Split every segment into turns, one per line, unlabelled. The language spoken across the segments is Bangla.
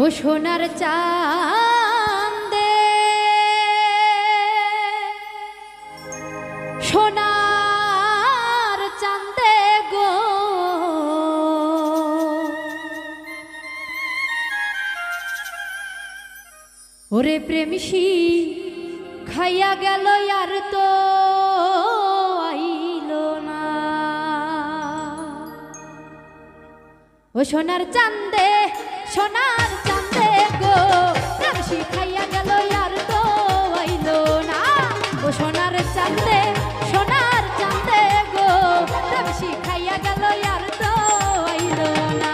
ও সোনার চাঁদে সোনার চাঁদে গো ওরে প্রেমসী খাইয়া গেল আর তো আইলো না। ও সোনার চাঁদে সোনার চাঁদে গো প্রেমসী খাইয়া গেল আর তো আইলো না। ও সোনার চাঁদে সোনার চাঁদে গো প্রেমসী খাইয়া গেল আর তো আইলো না।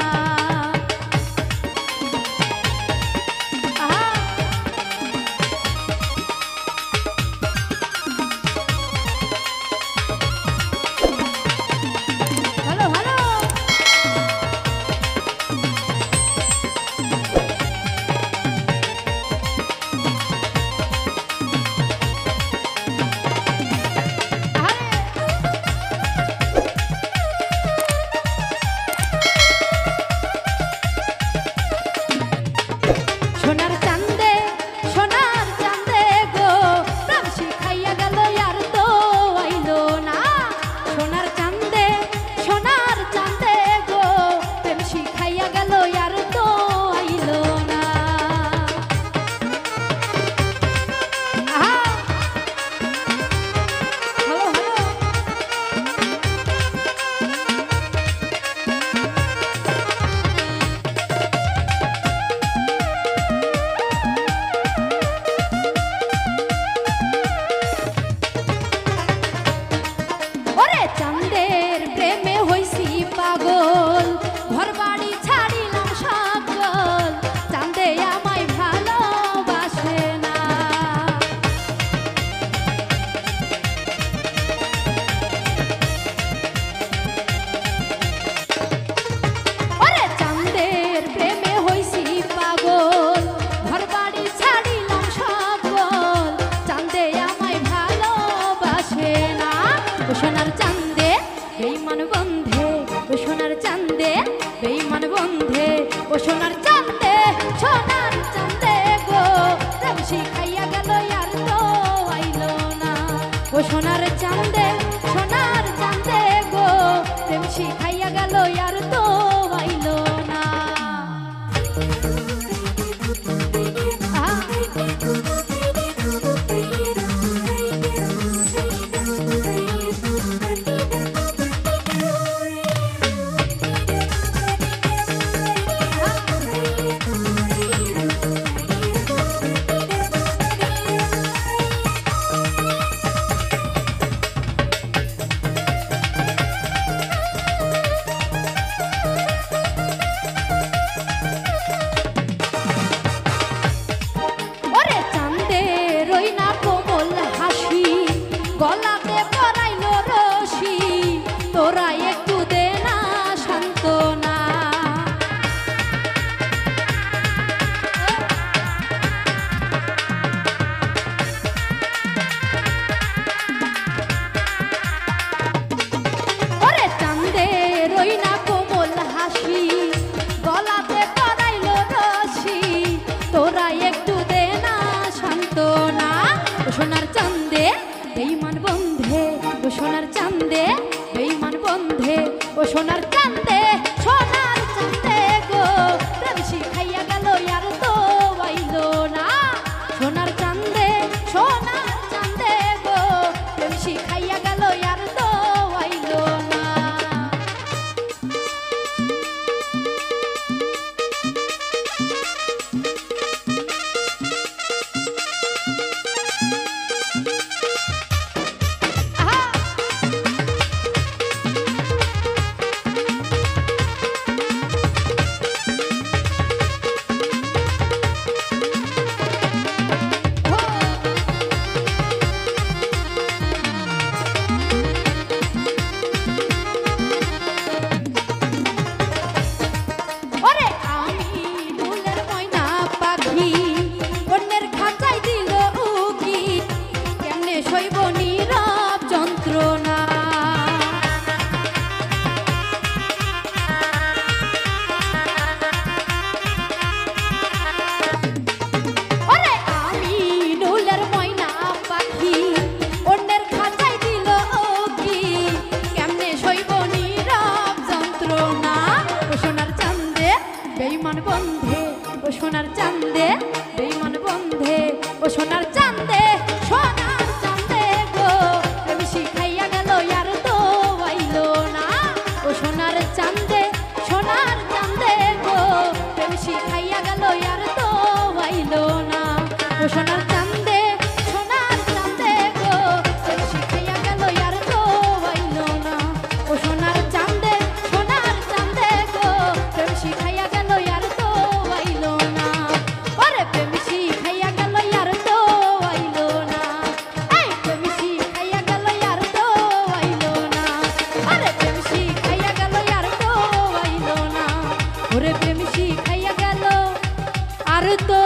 সোনার চাঁদে বেঈমান বন্ধে ও সোনার চাঁদে বেঈমান বন্ধে ও সোনার চাঁদে সোনার চাঁদে গো প্রেমসী খাইয়া গেল আর তো আইলো না। ও সোনার চাঁদে সোনার চাঁদে গো প্রেমসী খাইয়া গেল আর তো আইলো না। গলাতে পরাইলো রশি তোরা একটু দে না সান্ত্বনা। ওরে চাঁদের ওই না কোমল হাসি গলাতে পরাইলো রশি তোরা একটু দে না সান্ত্বনা। সোনার চাঁদে বেঈমান বন্ধে ও সোনার চাঁদে বেঈমান বন্ধে ও সোনার চাঁদে সোনার চাঁদে গো প্রেমসী খাইয়া গেল আর তো আইলো না। সোনার চাঁদে সোনার চাঁদে গো প্রেমসী খাইয়া গেল আর তো আইলো না। ও সোনার চাঁদে গো প্রেম শিখাইয়া গেল আর তো আইলো না ও সোনার চাঁদে গো প্রেম শিখাইয়া গেল আর তো আইলো না ও সোনার চাঁদে গো প্রেম শিখাইয়া গেল আর তো আইলো না ও সোনার চাঁদে গো প্রেম শিখাইয়া গেল আর তো আইলো না ওরে প্রেম শিখাইয়া গেল আর তো আইলো না এই প্রেম শিখাইয়া গেল আর তো আইলো না ওরে প্রেম শিখাইয়া গেল আর তো আইলো না ওরে প্রেম শিখাইয়া গেল আর তো